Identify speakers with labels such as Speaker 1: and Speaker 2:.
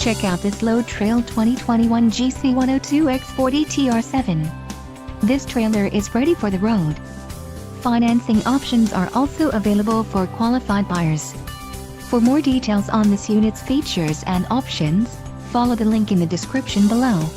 Speaker 1: Check out this Load Trail 2021 GC102X40TR07. This trailer is ready for the road. Financing options are also available for qualified buyers. For more details on this unit's features and options, follow the link in the description below.